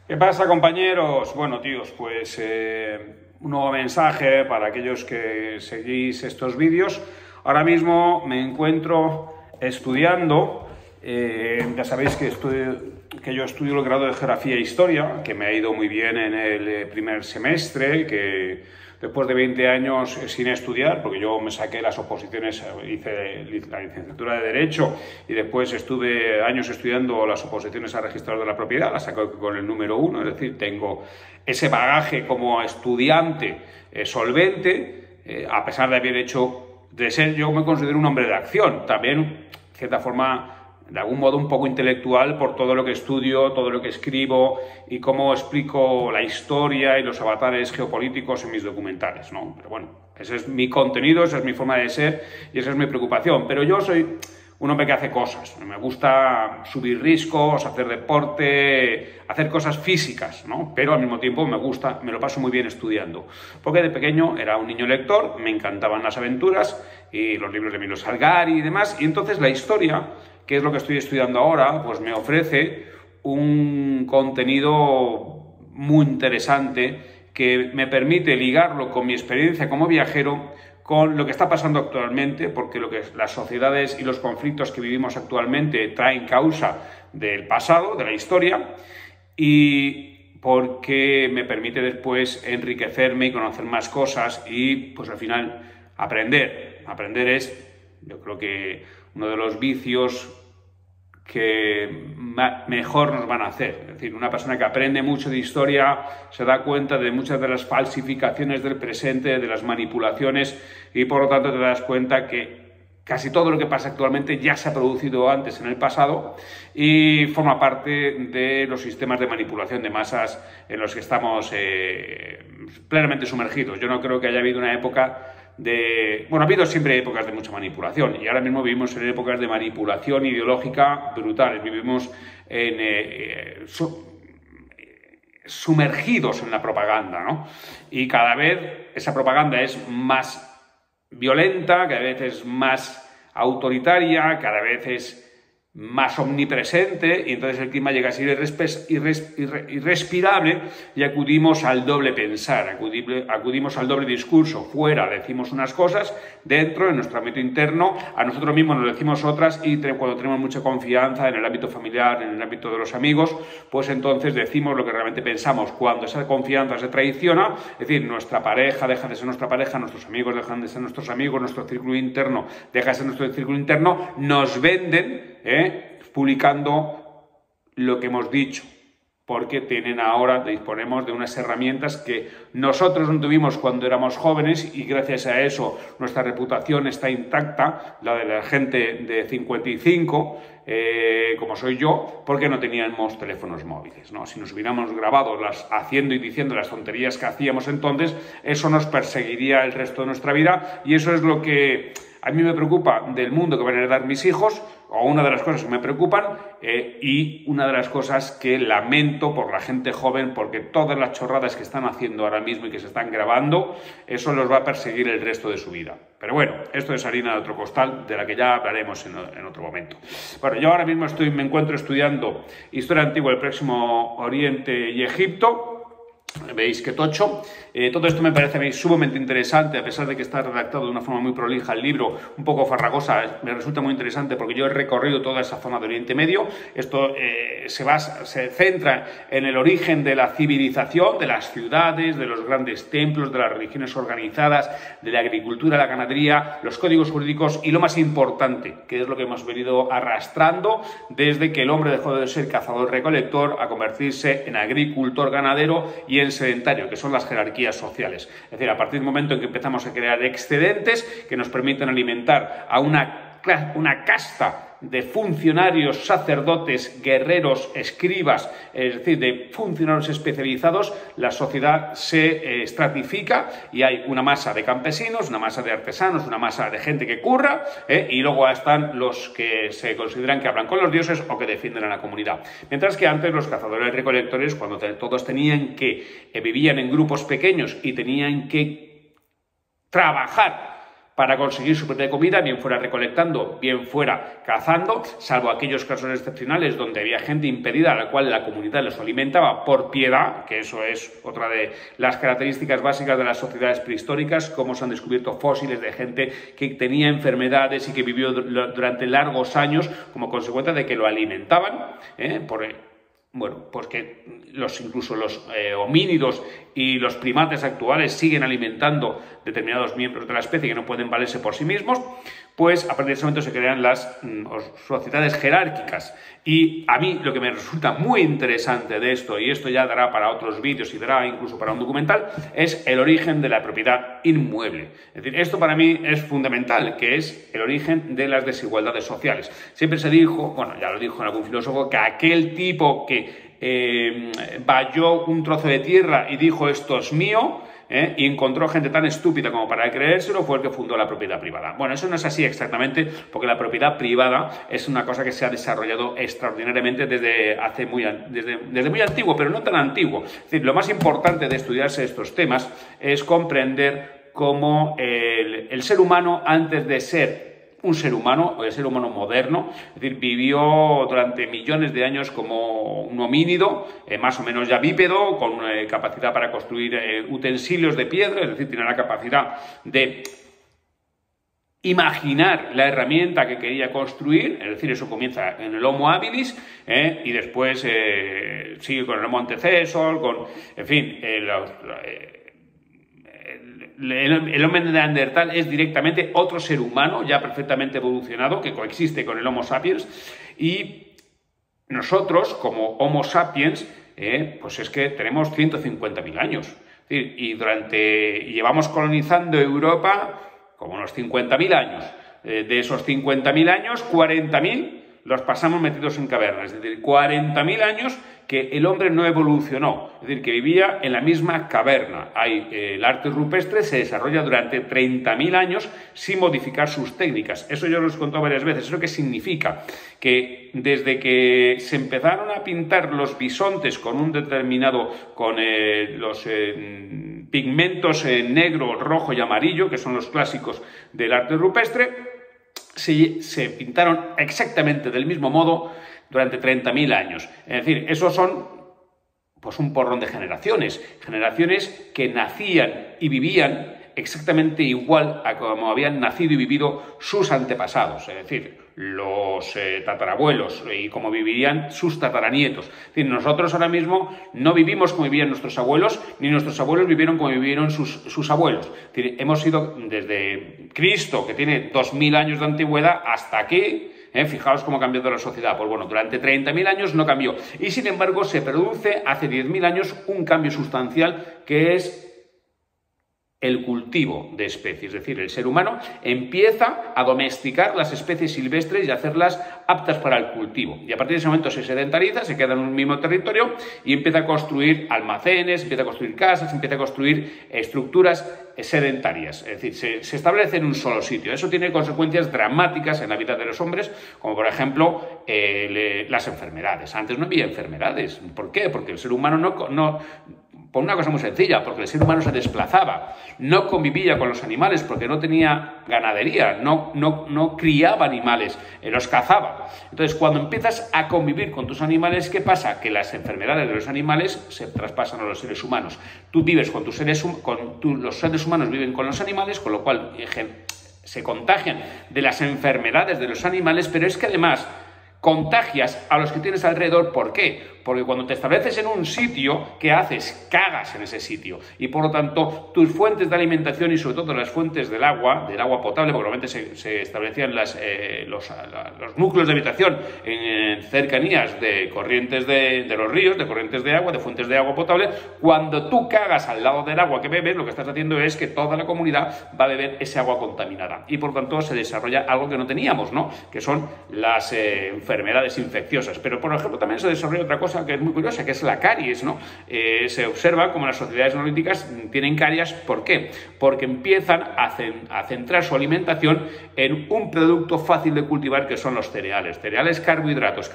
¿Qué pasa, compañeros? Bueno, tíos, pues un nuevo mensaje para aquellos que seguís estos vídeos. Ahora mismo me encuentro estudiando, ya sabéis que yo estudio el grado de Geografía e Historia, que me ha ido muy bien en el primer semestre, que después de 20 años sin estudiar, porque yo me saqué las oposiciones, hice la licenciatura de Derecho y después estuve años estudiando las oposiciones a registrador de la propiedad, las saqué con el número 1, es decir, tengo ese bagaje como estudiante solvente, a pesar de haber hecho, de ser, yo me considero un hombre de acción, también, de cierta forma, de algún modo un poco intelectual por todo lo que estudio, todo lo que escribo y cómo explico la historia y los avatares geopolíticos en mis documentales, ¿no? Pero bueno, ese es mi contenido, esa es mi forma de ser y esa es mi preocupación. Pero yo soy un hombre que hace cosas. Me gusta subir riscos, hacer deporte, hacer cosas físicas, ¿no? Pero al mismo tiempo me gusta, me lo paso muy bien estudiando. Porque de pequeño era un niño lector, me encantaban las aventuras y los libros de Emilio Salgari y demás. Y entonces la historia, que es lo que estoy estudiando ahora, pues me ofrece un contenido muy interesante que me permite ligarlo con mi experiencia como viajero, con lo que está pasando actualmente, porque lo que las sociedades y los conflictos que vivimos actualmente traen causa del pasado, de la historia, y porque me permite después enriquecerme y conocer más cosas y, pues al final, aprender. Aprender es, yo creo que uno de los vicios que mejor nos van a hacer. Es decir, una persona que aprende mucho de historia se da cuenta de muchas de las falsificaciones del presente, de las manipulaciones, y por lo tanto te das cuenta que casi todo lo que pasa actualmente ya se ha producido antes en el pasado y forma parte de los sistemas de manipulación de masas en los que estamos plenamente sumergidos. Yo no creo que haya habido una época bueno, ha habido siempre épocas de mucha manipulación y ahora mismo vivimos en épocas de manipulación ideológica brutales. Vivimos sumergidos en la propaganda, ¿no? Y cada vez esa propaganda es más violenta, cada vez es más autoritaria, cada vez es más omnipresente y entonces el clima llega a ser irrespirable y acudimos al doble pensar, acudimos al doble discurso. Fuera decimos unas cosas, dentro, en nuestro ámbito interno, a nosotros mismos nos decimos otras y cuando tenemos mucha confianza en el ámbito familiar, en el ámbito de los amigos, pues entonces decimos lo que realmente pensamos. Cuando esa confianza se traiciona, es decir, nuestra pareja deja de ser nuestra pareja, nuestros amigos dejan de ser nuestros amigos, nuestro círculo interno deja de ser nuestro círculo interno, nos venden, publicando lo que hemos dicho, porque disponemos de unas herramientas que nosotros no tuvimos cuando éramos jóvenes y gracias a eso nuestra reputación está intacta, la de la gente de 55, como soy yo, porque no teníamos teléfonos móviles, ¿no? Si nos hubiéramos grabado haciendo y diciendo las tonterías que hacíamos entonces, eso nos perseguiría el resto de nuestra vida y eso es lo que a mí me preocupa del mundo que van a heredar mis hijos, o una de las cosas que me preocupan y una de las cosas que lamento por la gente joven, porque todas las chorradas que están haciendo ahora mismo y que se están grabando, eso los va a perseguir el resto de su vida. Pero bueno, esto es harina de otro costal, de la que ya hablaremos en otro momento. Bueno, yo ahora mismo me encuentro estudiando Historia Antigua del Próximo Oriente y Egipto. Veis que tocho. Todo esto me parece a mí sumamente interesante, a pesar de que está redactado de una forma muy prolija el libro, un poco farragosa, me resulta muy interesante porque yo he recorrido toda esa zona de Oriente Medio. Esto se centra en el origen de la civilización, de las ciudades, de los grandes templos, de las religiones organizadas, de la agricultura, la ganadería, los códigos jurídicos y lo más importante, que es lo que hemos venido arrastrando desde que el hombre dejó de ser cazador-recolector a convertirse en agricultor-ganadero y en sedentario, que son las jerarquías sociales. Es decir, a partir del momento en que empezamos a crear excedentes que nos permiten alimentar a una casta de funcionarios, sacerdotes, guerreros, escribas, es decir, de funcionarios especializados, la sociedad se estratifica y hay una masa de campesinos, una masa de artesanos, una masa de gente que curra, y luego están los que se consideran que hablan con los dioses o que defienden a la comunidad. Mientras que antes los cazadores recolectores, cuando todos vivían en grupos pequeños y tenían que trabajar para conseguir su propia comida, bien fuera recolectando, bien fuera cazando, salvo aquellos casos excepcionales donde había gente impedida a la cual la comunidad los alimentaba por piedad, que eso es otra de las características básicas de las sociedades prehistóricas, cómo se han descubierto fósiles de gente que tenía enfermedades y que vivió durante largos años como consecuencia de que lo alimentaban, bueno, pues que incluso los homínidos y los primates actuales siguen alimentando determinados miembros de la especie que no pueden valerse por sí mismos, pues a partir de ese momento se crean las sociedades jerárquicas. Y a mí lo que me resulta muy interesante de esto, y esto ya dará para otros vídeos y dará incluso para un documental, es el origen de la propiedad inmueble. Es decir, esto para mí es fundamental, que es el origen de las desigualdades sociales. Siempre se dijo, bueno, ya lo dijo en algún filósofo, que aquel tipo que valló un trozo de tierra y dijo esto es mío, y encontró gente tan estúpida como para creérselo, fue el que fundó la propiedad privada. Bueno, eso no es así exactamente, porque la propiedad privada es una cosa que se ha desarrollado extraordinariamente desde muy antiguo, pero no tan antiguo. Es decir, lo más importante de estudiarse estos temas es comprender cómo el ser humano, antes de ser un ser humano, o el ser humano moderno, es decir, vivió durante millones de años como un homínido, más o menos ya bípedo, con capacidad para construir utensilios de piedra, es decir, tiene la capacidad de imaginar la herramienta que quería construir, es decir, eso comienza en el Homo habilis, y después sigue con el Homo antecesor, en fin, el hombre de Neandertal es directamente otro ser humano ya perfectamente evolucionado que coexiste con el Homo sapiens, y nosotros como Homo sapiens pues es que tenemos 150.000 años. Es decir, y llevamos colonizando Europa como unos 50.000 años. De esos 50.000 años, 40.000 los pasamos metidos en cavernas. Es decir, 40.000 años que el hombre no evolucionó, es decir, que vivía en la misma caverna. El arte rupestre se desarrolla durante 30.000 años sin modificar sus técnicas. Eso yo lo he contado varias veces. ¿Eso qué significa? Que desde que se empezaron a pintar los bisontes con un determinado, con los pigmentos negro, rojo y amarillo, que son los clásicos del arte rupestre, se pintaron exactamente del mismo modo durante 30.000 años. Es decir, esos son pues un porrón de generaciones que nacían y vivían exactamente igual a como habían nacido y vivido sus antepasados, es decir, los tatarabuelos, y como vivirían sus tataranietos. Es decir, nosotros ahora mismo no vivimos como vivían nuestros abuelos, ni nuestros abuelos vivieron como vivieron sus abuelos. Es decir, hemos ido desde Cristo, que tiene 2.000 años de antigüedad, hasta aquí. Fijaos cómo ha cambiado la sociedad. Pues bueno, durante 30.000 años no cambió. Y sin embargo se produce hace 10.000 años un cambio sustancial, que es el cultivo de especies. Es decir, el ser humano empieza a domesticar las especies silvestres y a hacerlas aptas para el cultivo. Y a partir de ese momento se sedentariza, se queda en un mismo territorio y empieza a construir almacenes, empieza a construir casas, empieza a construir estructuras sedentarias. Es decir, se establece en un solo sitio. Eso tiene consecuencias dramáticas en la vida de los hombres, como por ejemplo las enfermedades. Antes no había enfermedades. ¿Por qué? Porque el ser humano por una cosa muy sencilla, porque el ser humano se desplazaba, no convivía con los animales porque no tenía ganadería, no criaba animales, los cazaba. Entonces, cuando empiezas a convivir con tus animales, ¿qué pasa? Que las enfermedades de los animales se traspasan a los seres humanos. Tú vives con tus seres los seres humanos viven con los animales, con lo cual se contagian de las enfermedades de los animales, pero es que además contagias a los que tienes alrededor. ¿Por qué? Porque cuando te estableces en un sitio, ¿qué haces? Cagas en ese sitio. Y por lo tanto, tus fuentes de alimentación y sobre todo las fuentes del agua potable, porque normalmente se establecían los núcleos de habitación en cercanías de corrientes de los ríos, de corrientes de agua, de fuentes de agua potable. Cuando tú cagas al lado del agua que bebes, lo que estás haciendo es que toda la comunidad va a beber ese agua contaminada. Y por lo tanto se desarrolla algo que no teníamos, ¿no? Que son las enfermedades infecciosas. Pero, por ejemplo, también se desarrolla otra cosa que es muy curiosa, que es la caries, ¿no? Se observa como las sociedades neolíticas tienen caries. ¿Por qué? Porque empiezan a centrar su alimentación en un producto fácil de cultivar, que son los cereales. Cereales, carbohidratos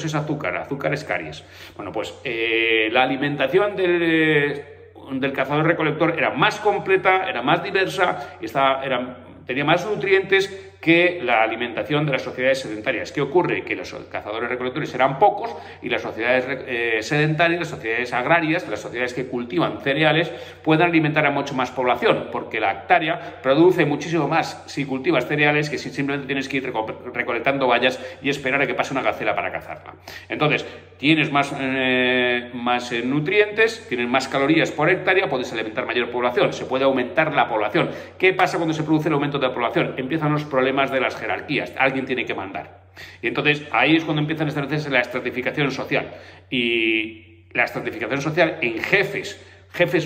es azúcar, azúcar es caries. Bueno, pues la alimentación del cazador-recolector era más completa, era más diversa, tenía más nutrientes que la alimentación de las sociedades sedentarias. ¿Qué ocurre? Que los cazadores-recolectores eran pocos y las sociedades sedentarias, las sociedades agrarias, las sociedades que cultivan cereales, pueden alimentar a mucho más población, porque la hectárea produce muchísimo más si cultivas cereales que si simplemente tienes que ir recolectando bayas y esperar a que pase una gacela para cazarla. Entonces, tienes más nutrientes, tienes más calorías por hectárea, puedes alimentar mayor población, se puede aumentar la población. ¿Qué pasa cuando se produce el aumento de la población? Empiezan los problemas de las jerarquías, alguien tiene que mandar. Y entonces ahí es cuando empiezan a establecerse la estratificación social. Y la estratificación social en jefes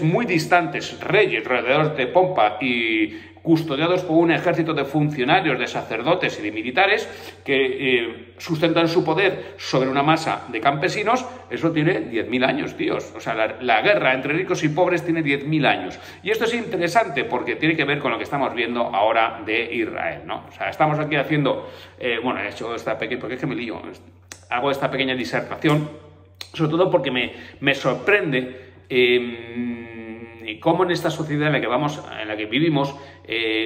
muy distantes, reyes, rodeados de pompa y custodiados por un ejército de funcionarios, de sacerdotes y de militares que sustentan su poder sobre una masa de campesinos. Eso tiene 10.000 años, tíos. O sea, la guerra entre ricos y pobres tiene 10.000 años. Y esto es interesante porque tiene que ver con lo que estamos viendo ahora de Israel, ¿no? O sea, estamos aquí haciendo, he hecho esta pequeña, porque es que me lío, hago esta pequeña disertación, sobre todo porque me sorprende cómo en esta sociedad en la que vivimos,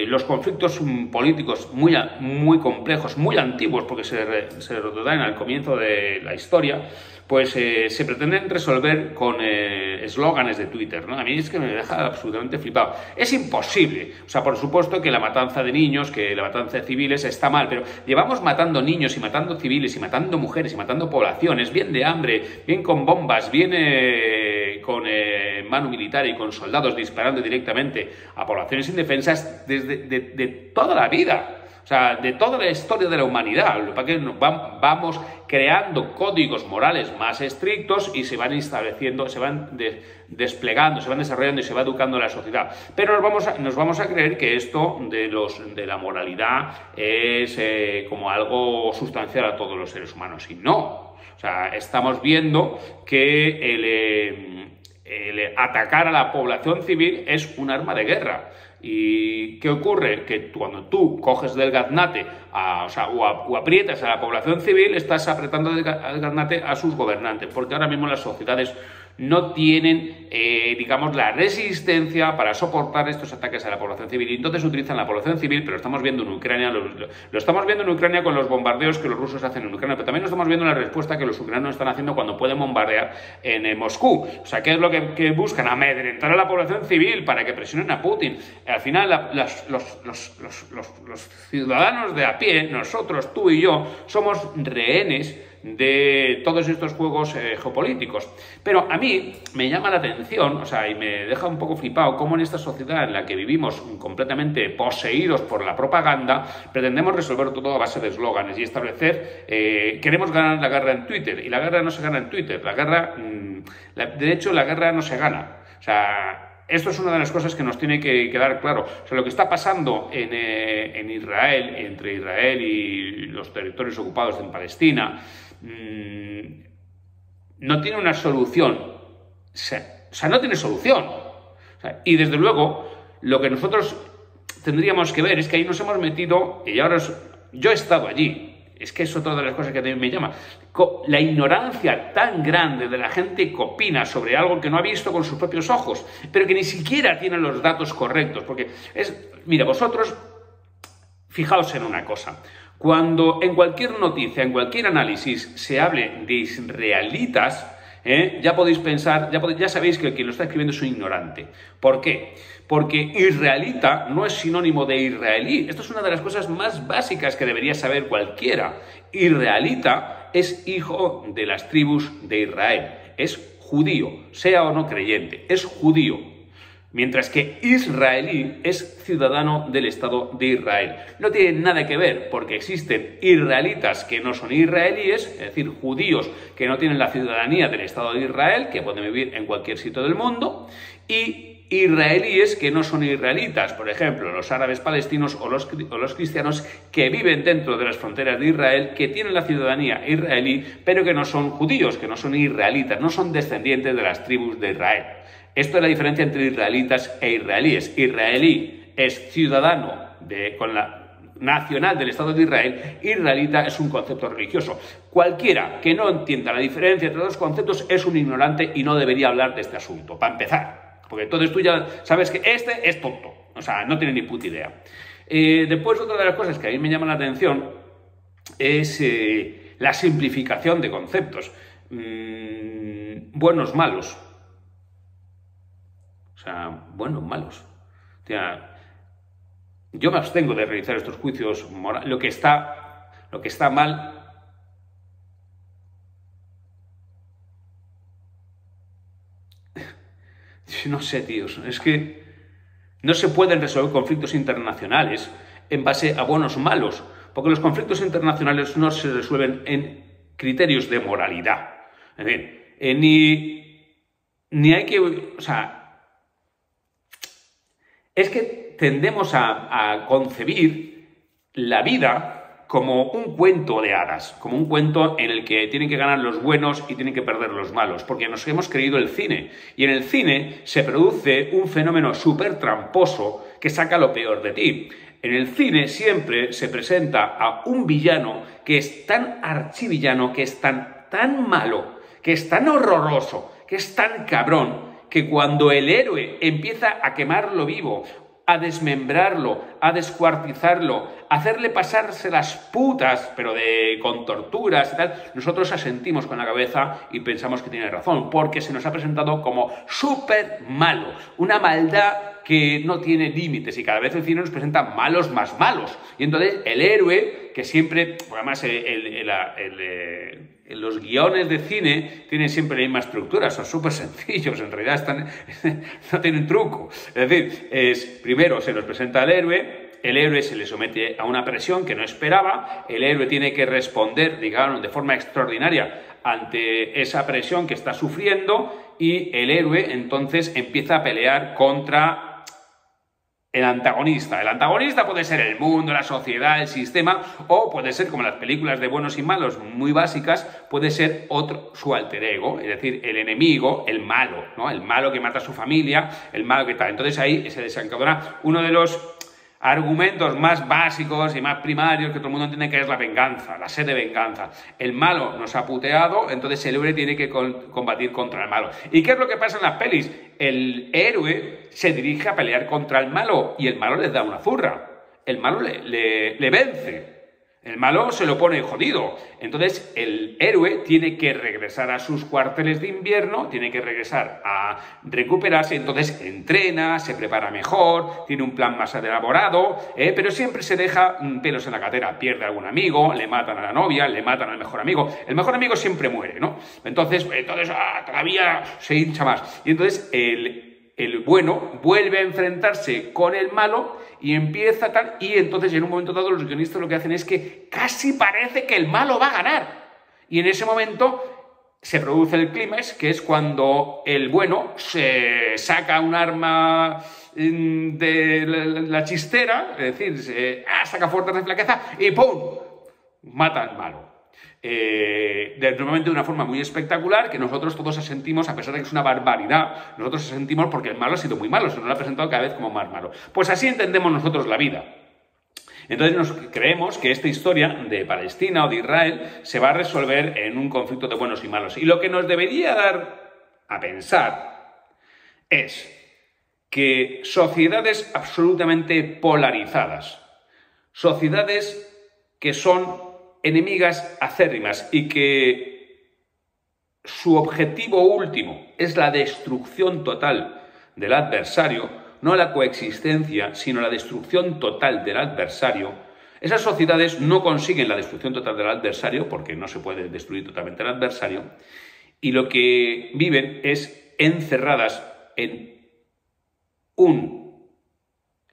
los conflictos políticos muy complejos, muy antiguos, porque se remontan al comienzo de la historia, pues se pretenden resolver con eslóganes de Twitter, ¿no? A mí es que me deja absolutamente flipado. Es imposible. O sea, por supuesto que la matanza de niños, que la matanza de civiles está mal, pero llevamos matando niños y matando civiles y matando mujeres y matando poblaciones, bien de hambre, bien con bombas, bien con mano militar y con soldados disparando directamente a poblaciones indefensas de toda la vida. O sea, de toda la historia de la humanidad. Lo que vamos creando códigos morales más estrictos y se van estableciendo, se van desplegando, se van desarrollando y se va educando la sociedad. Pero nos vamos a creer que esto de la moralidad es como algo sustancial a todos los seres humanos. Y no. O sea, estamos viendo que el atacar a la población civil es un arma de guerra. ¿Y qué ocurre? Que cuando tú coges del gaznate o aprietas a la población civil, estás apretando del gaznate a sus gobernantes, porque ahora mismo las sociedades no tienen, digamos, la resistencia para soportar estos ataques a la población civil. Y entonces utilizan la población civil, pero lo estamos viendo en Ucrania, lo estamos viendo en Ucrania con los bombardeos que los rusos hacen en Ucrania, pero también lo estamos viendo en la respuesta que los ucranianos están haciendo cuando pueden bombardear en Moscú. O sea, ¿qué es lo que buscan? Amedrentar a la población civil para que presionen a Putin. Al final, los ciudadanos de a pie, nosotros, tú y yo, somos rehenes de todos estos juegos geopolíticos. Pero a mí me llama la atención, o sea, y me deja un poco flipado cómo en esta sociedad en la que vivimos completamente poseídos por la propaganda, pretendemos resolver todo a base de eslóganes y establecer, queremos ganar la guerra en Twitter, y la guerra no se gana en Twitter, de hecho la guerra no se gana. O sea, esto es una de las cosas que nos tiene que quedar claro. O sea, lo que está pasando en Israel, entre Israel y los territorios ocupados en Palestina, no tiene una solución. O sea, no tiene solución. O sea, y desde luego, lo que nosotros tendríamos que ver es que ahí nos hemos metido, y ahora yo he estado allí. Es que es otra de las cosas que también me llama. La ignorancia tan grande de la gente que opina sobre algo que no ha visto con sus propios ojos, pero que ni siquiera tiene los datos correctos. Porque mira, vosotros, fijaos en una cosa. Cuando en cualquier noticia, en cualquier análisis, se hable de israelitas, ya podéis pensar, ya sabéis que quien lo está escribiendo es un ignorante. ¿Por qué? Porque israelita no es sinónimo de israelí. Esto es una de las cosas más básicas que debería saber cualquiera. Israelita es hijo de las tribus de Israel. Es judío, sea o no creyente, es judío. Mientras que israelí es ciudadano del Estado de Israel. No tiene nada que ver, porque existen israelitas que no son israelíes, es decir, judíos que no tienen la ciudadanía del Estado de Israel, que pueden vivir en cualquier sitio del mundo, y israelíes que no son israelitas, por ejemplo, los árabes palestinos o los cristianos que viven dentro de las fronteras de Israel, que tienen la ciudadanía israelí, pero que no son judíos, que no son israelitas, no son descendientes de las tribus de Israel. Esto es la diferencia entre israelitas e israelíes. Israelí es ciudadano con la nacional del Estado de Israel. Israelita es un concepto religioso. Cualquiera que no entienda la diferencia entre los dos conceptos es un ignorante y no debería hablar de este asunto, para empezar. Porque entonces tú ya sabes que este es tonto. O sea, no tiene ni puta idea. Después, otra de las cosas que a mí me llama la atención es la simplificación de conceptos. Buenos, malos. O sea, buenos, malos. O sea, yo me abstengo de realizar estos juicios morales. Lo que está mal... No sé, tíos, es que no se pueden resolver conflictos internacionales en base a buenos o malos, porque los conflictos internacionales no se resuelven en criterios de moralidad. Es decir, ni hay que... O sea, es que tendemos a concebir la vida como un cuento de hadas, como un cuento en el que tienen que ganar los buenos y tienen que perder los malos, porque nos hemos creído el cine. Y en el cine se produce un fenómeno súper tramposo que saca lo peor de ti. En el cine siempre se presenta a un villano que es tan archivillano, que es tan malo, que es tan horroroso, que es tan cabrón, que cuando el héroe empieza a quemarlo vivo, a desmembrarlo, a descuartizarlo, a hacerle pasarse las putas, pero con torturas y tal, nosotros asentimos con la cabeza y pensamos que tiene razón, porque se nos ha presentado como súper malo, una maldad que no tiene límites y cada vez el cine nos presenta malos más malos. Y entonces el héroe, que siempre, además los guiones de cine tienen siempre la misma estructura, son súper sencillos, en realidad no tienen truco. Es decir, primero se nos presenta el héroe se le somete a una presión que no esperaba, el héroe tiene que responder, digamos, de forma extraordinaria ante esa presión que está sufriendo y el héroe entonces empieza a pelear contra el antagonista. El antagonista puede ser el mundo, la sociedad, el sistema, o puede ser, como las películas de buenos y malos muy básicas, puede ser su alter ego, es decir, el enemigo, el malo, ¿no? El malo que mata a su familia, el malo que tal. Entonces ahí se desencadena uno de los argumentos más básicos y más primarios que todo el mundo entiende, que es la venganza, la sed de venganza. El malo nos ha puteado, entonces el héroe tiene que combatir contra el malo. ¿Y qué es lo que pasa en las pelis? El héroe se dirige a pelear contra el malo y el malo les da una zurra. El malo le vence. El malo se lo pone jodido. Entonces el héroe tiene que regresar a sus cuarteles de invierno, tiene que regresar a recuperarse, entonces entrena, se prepara mejor, tiene un plan más elaborado, pero siempre se deja pelos en la gatera. Pierde a algún amigo, le matan a la novia, le matan al mejor amigo. El mejor amigo siempre muere, ¿no? Entonces todavía se hincha más. Y entonces el bueno vuelve a enfrentarse con el malo y empieza tal, y entonces en un momento dado los guionistas lo que hacen es que casi parece que el malo va a ganar. Y en ese momento se produce el clímax, que es cuando el bueno se saca un arma de la chistera, es decir, saca fuerzas de flaqueza y ¡pum! Mata al malo. Normalmente de una forma muy espectacular, que nosotros todos asentimos, a pesar de que es una barbaridad, nosotros asentimos porque el malo ha sido muy malo, se nos lo ha presentado cada vez como más malo. Pues así entendemos nosotros la vida. Entonces nos creemos que esta historia de Palestina o de Israel se va a resolver en un conflicto de buenos y malos. Y lo que nos debería dar a pensar es que sociedades absolutamente polarizadas, sociedades que son enemigas acérrimas y que su objetivo último es la destrucción total del adversario, no la coexistencia, sino la destrucción total del adversario, esas sociedades no consiguen la destrucción total del adversario, porque no se puede destruir totalmente el adversario, y lo que viven es encerradas en un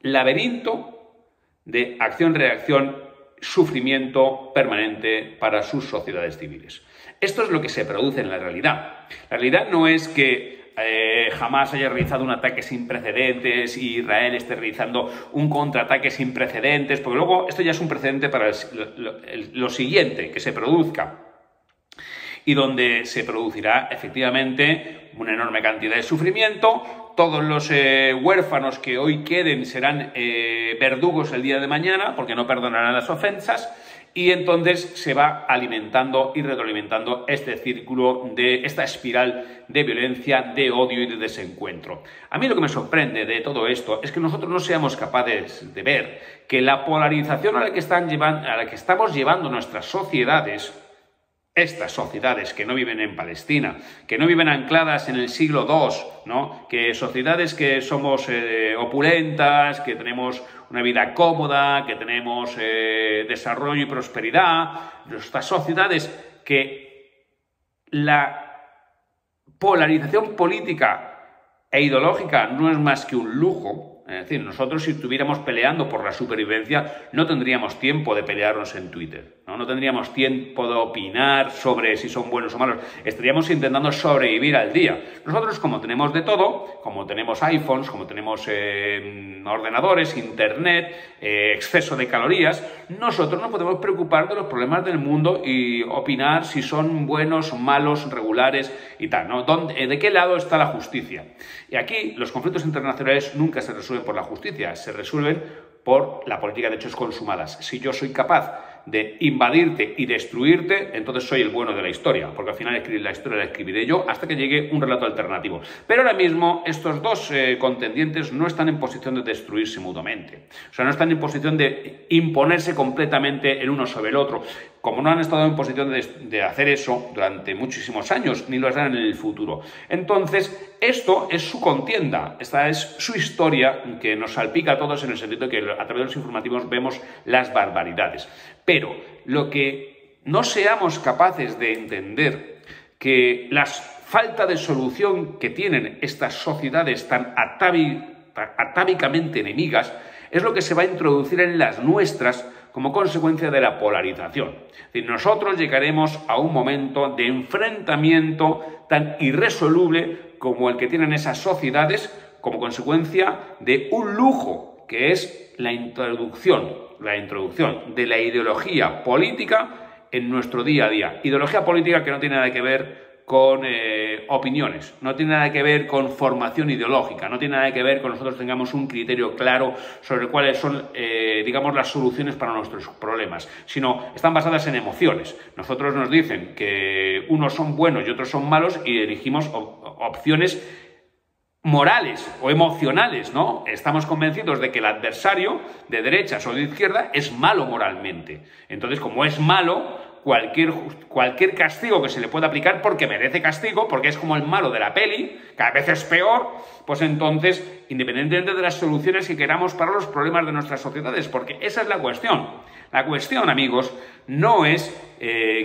laberinto de acción-reacción, sufrimiento permanente para sus sociedades civiles. Esto es lo que se produce en la realidad. La realidad no es que jamás haya realizado un ataque sin precedentes y Israel esté realizando un contraataque sin precedentes, porque luego esto ya es un precedente para lo siguiente que se produzca, y donde se producirá efectivamente una enorme cantidad de sufrimiento. Todos los huérfanos que hoy queden serán verdugos el día de mañana, porque no perdonarán las ofensas, Y entonces se va alimentando y retroalimentando este círculo de esta espiral de violencia, de odio y de desencuentro. A mí lo que me sorprende de todo esto es que nosotros no seamos capaces de ver que la polarización a la que estamos llevando nuestras sociedades, estas sociedades que no viven en Palestina, que no viven ancladas en el siglo II, ¿no? Que sociedades que somos opulentas, que tenemos una vida cómoda, que tenemos desarrollo y prosperidad, estas sociedades que la polarización política e ideológica no es más que un lujo. Es decir, nosotros si estuviéramos peleando por la supervivencia no tendríamos tiempo de pelearnos en Twitter, ¿no? No tendríamos tiempo de opinar sobre si son buenos o malos. Estaríamos intentando sobrevivir al día. Nosotros, como tenemos de todo, como tenemos iPhones, como tenemos ordenadores, internet, exceso de calorías, nosotros nos podemos preocupar de los problemas del mundo y opinar si son buenos, malos, regulares y tal, ¿no? ¿De qué lado está la justicia? Y aquí los conflictos internacionales nunca se resuelven por la justicia, se resuelven por la política de hechos consumadas. Si yo soy capaz de invadirte y destruirte, entonces soy el bueno de la historia, porque al final la historia la escribiré yo hasta que llegue un relato alternativo. Pero ahora mismo estos dos contendientes no están en posición de destruirse mutuamente. O sea, no están en posición de imponerse completamente el uno sobre el otro, como no han estado en posición de hacer eso durante muchísimos años, ni lo harán en el futuro. Entonces, esto es su contienda, esta es su historia que nos salpica a todos en el sentido de que a través de los informativos vemos las barbaridades. Pero lo que no seamos capaces de entender que la falta de solución que tienen estas sociedades tan atávicamente enemigas es lo que se va a introducir en las nuestras como consecuencia de la polarización. Es decir, nosotros llegaremos a un momento de enfrentamiento tan irresoluble como el que tienen esas sociedades como consecuencia de un lujo que es la introducción de la ideología política en nuestro día a día. Ideología política que no tiene nada que ver con opiniones, no tiene nada que ver con formación ideológica, no tiene nada que ver con nosotros tengamos un criterio claro sobre cuáles son, digamos, las soluciones para nuestros problemas, sino están basadas en emociones. Nosotros nos dicen que unos son buenos y otros son malos y elegimos opciones morales o emocionales, ¿no? Estamos convencidos de que el adversario de derechas o de izquierda es malo moralmente. Entonces, como es malo, cualquier castigo que se le pueda aplicar porque merece castigo, porque es como el malo de la peli, cada vez es peor, pues entonces, independientemente de las soluciones que queramos para los problemas de nuestras sociedades, porque esa es la cuestión. La cuestión, amigos, no es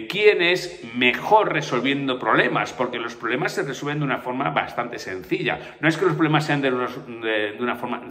quién es mejor resolviendo problemas, porque los problemas se resuelven de una forma bastante sencilla. No es que los problemas sean de una forma,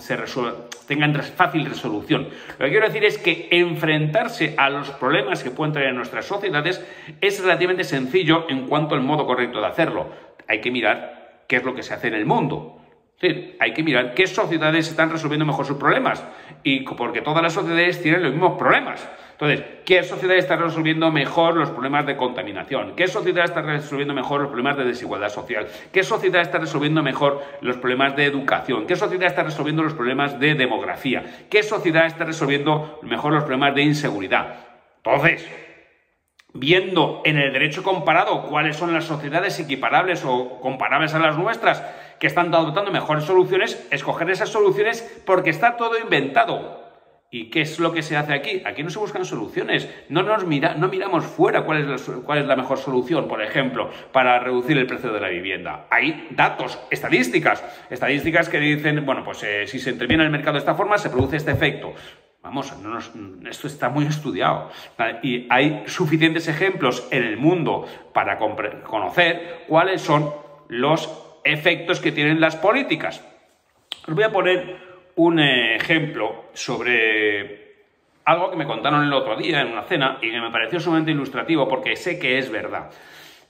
tengan fácil resolución. Lo que quiero decir es que enfrentarse a los problemas que pueden traer en nuestras sociedades es relativamente sencillo en cuanto al modo correcto de hacerlo. Hay que mirar qué es lo que se hace en el mundo. Es decir, hay que mirar qué sociedades están resolviendo mejor sus problemas, y porque todas las sociedades tienen los mismos problemas. Entonces, ¿qué sociedad está resolviendo mejor los problemas de contaminación? ¿Qué sociedad está resolviendo mejor los problemas de desigualdad social? ¿Qué sociedad está resolviendo mejor los problemas de educación? ¿Qué sociedad está resolviendo los problemas de demografía? ¿Qué sociedad está resolviendo mejor los problemas de inseguridad? Entonces, viendo en el derecho comparado cuáles son las sociedades equiparables o comparables a las nuestras que están adoptando mejores soluciones, escoger esas soluciones porque está todo inventado. ¿Y qué es lo que se hace aquí? Aquí no se buscan soluciones, no miramos fuera cuál es la mejor solución, por ejemplo, para reducir el precio de la vivienda. Hay datos, estadísticas que dicen, bueno, pues si se interviene en el mercado de esta forma, se produce este efecto. Vamos, esto está muy estudiado y hay suficientes ejemplos en el mundo para conocer cuáles son los efectos que tienen las políticas. Os voy a poner un ejemplo sobre algo que me contaron el otro día en una cena y que me pareció sumamente ilustrativo porque sé que es verdad.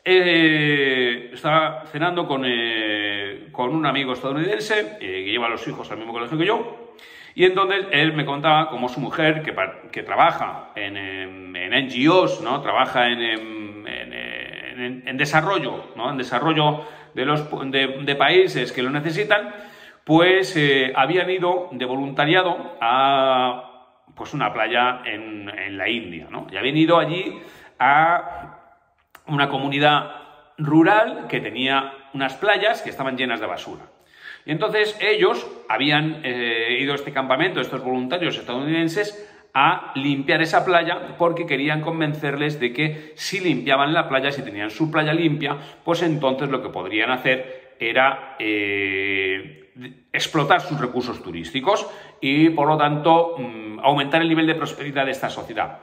Estaba cenando con un amigo estadounidense que lleva a los hijos al mismo colegio que yo. Y entonces él me contaba cómo su mujer, que trabaja en NGOs, ¿no? Trabaja en desarrollo, ¿no? En desarrollo de países que lo necesitan, pues habían ido de voluntariado a pues una playa en la India, ¿no? Y habían ido allí a una comunidad rural que tenía unas playas que estaban llenas de basura. Y entonces ellos habían ido a este campamento, estos voluntarios estadounidenses, a limpiar esa playa porque querían convencerles de que si limpiaban la playa, si tenían su playa limpia, pues entonces lo que podrían hacer era explotar sus recursos turísticos y, por lo tanto, aumentar el nivel de prosperidad de esta sociedad.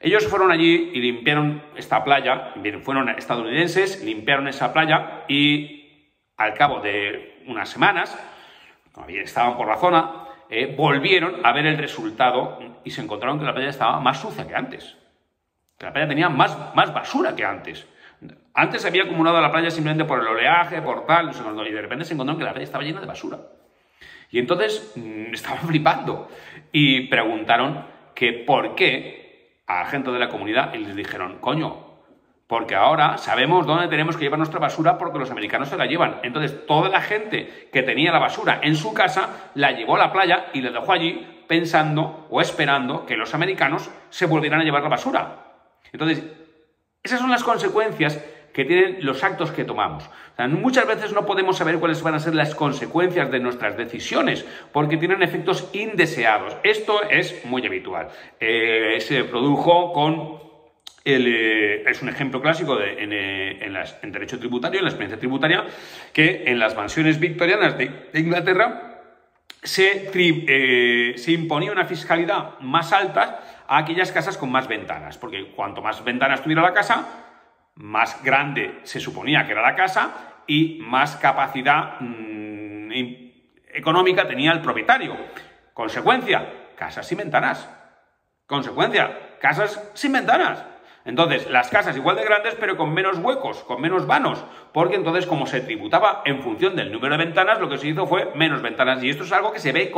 Ellos fueron allí y limpiaron esta playa, fueron estadounidenses, limpiaron esa playa y al cabo de unas semanas, todavía estaban por la zona, volvieron a ver el resultado y se encontraron que la playa estaba más sucia que antes. Que la playa tenía más basura que antes. Antes se había acumulado la playa simplemente por el oleaje, por tal, y de repente se encontraron que la playa estaba llena de basura. Y entonces estaban flipando y preguntaron que por qué a gente de la comunidad y les dijeron, coño, porque ahora sabemos dónde tenemos que llevar nuestra basura porque los americanos se la llevan. Entonces toda la gente que tenía la basura en su casa la llevó a la playa y la dejó allí pensando o esperando que los americanos se volvieran a llevar la basura. Entonces, esas son las consecuencias que tienen los actos que tomamos. O sea, muchas veces no podemos saber cuáles van a ser las consecuencias de nuestras decisiones, porque tienen efectos indeseados. Esto es muy habitual. Se produjo con es un ejemplo clásico en derecho tributario, en la experiencia tributaria, que en las mansiones victorianas de Inglaterra se imponía una fiscalidad más alta a aquellas casas con más ventanas, porque cuanto más ventanas tuviera la casa, más grande se suponía que era la casa y más capacidad económica tenía el propietario. Consecuencia, casas sin ventanas. Consecuencia, casas sin ventanas. Entonces, las casas igual de grandes, pero con menos huecos, con menos vanos, porque entonces, como se tributaba en función del número de ventanas, lo que se hizo fue menos ventanas. Y esto es algo que se ve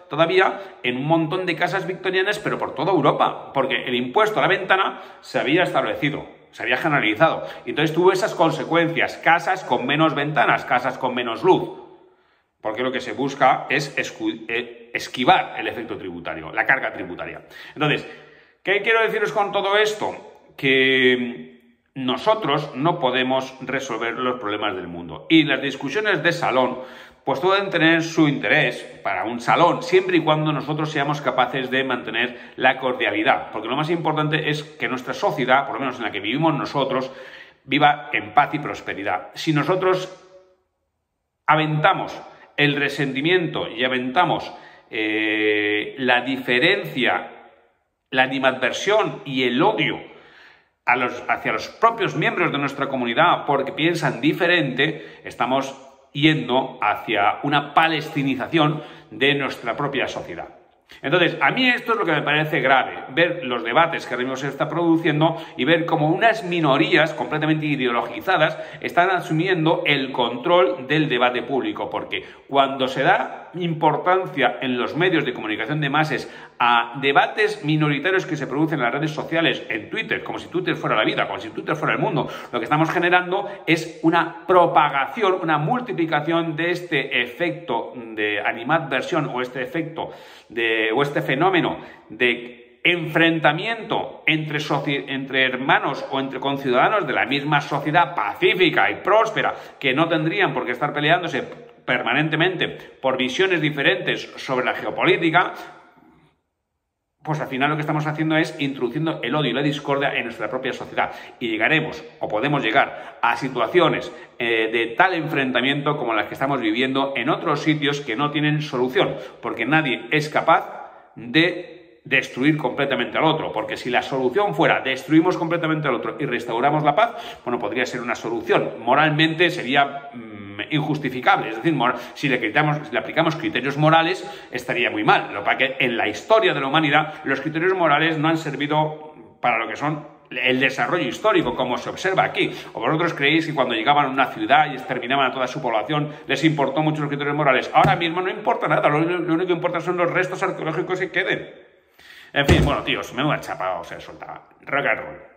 todavía en un montón de casas victorianas, pero por toda Europa, porque el impuesto a la ventana se había establecido, se había generalizado. Y entonces tuvo esas consecuencias, casas con menos ventanas, casas con menos luz, porque lo que se busca es esquivar el efecto tributario, la carga tributaria. Entonces, ¿qué quiero deciros con todo esto? Que nosotros no podemos resolver los problemas del mundo. Y las discusiones de salón pues pueden tener su interés para un salón, siempre y cuando nosotros seamos capaces de mantener la cordialidad. Porque lo más importante es que nuestra sociedad, por lo menos en la que vivimos nosotros, viva en paz y prosperidad. Si nosotros aventamos el resentimiento y aventamos la diferencia, la animadversión y el odio hacia los propios miembros de nuestra comunidad porque piensan diferente, estamos yendo hacia una palestinización de nuestra propia sociedad. Entonces, a mí esto es lo que me parece grave, ver los debates que ahora mismo se está produciendo y ver cómo unas minorías completamente ideologizadas están asumiendo el control del debate público, porque cuando se da importancia en los medios de comunicación de masas a debates minoritarios que se producen en las redes sociales, en Twitter, como si Twitter fuera la vida, como si Twitter fuera el mundo, lo que estamos generando es una propagación, una multiplicación de este efecto de animadversión o este efecto o este fenómeno de enfrentamiento entre hermanos o entre conciudadanos de la misma sociedad pacífica y próspera, que no tendrían por qué estar peleándose permanentemente por visiones diferentes sobre la geopolítica, pues al final lo que estamos haciendo es introduciendo el odio y la discordia en nuestra propia sociedad. Y llegaremos, o podemos llegar, a situaciones de tal enfrentamiento como las que estamos viviendo en otros sitios que no tienen solución, porque nadie es capaz de destruir completamente al otro, porque si la solución fuera destruimos completamente al otro y restauramos la paz, bueno, podría ser una solución. Moralmente sería injustificable, es decir, si le aplicamos criterios morales estaría muy mal. Lo que pasa es que en la historia de la humanidad los criterios morales no han servido para lo que son el desarrollo histórico, como se observa aquí. ¿O vosotros creéis que cuando llegaban a una ciudad y exterminaban a toda su población les importó mucho los criterios morales? Ahora mismo no importa nada, lo único que importa son los restos arqueológicos que queden. En fin, bueno, tíos, menuda chapa os he soltado. Rock and roll.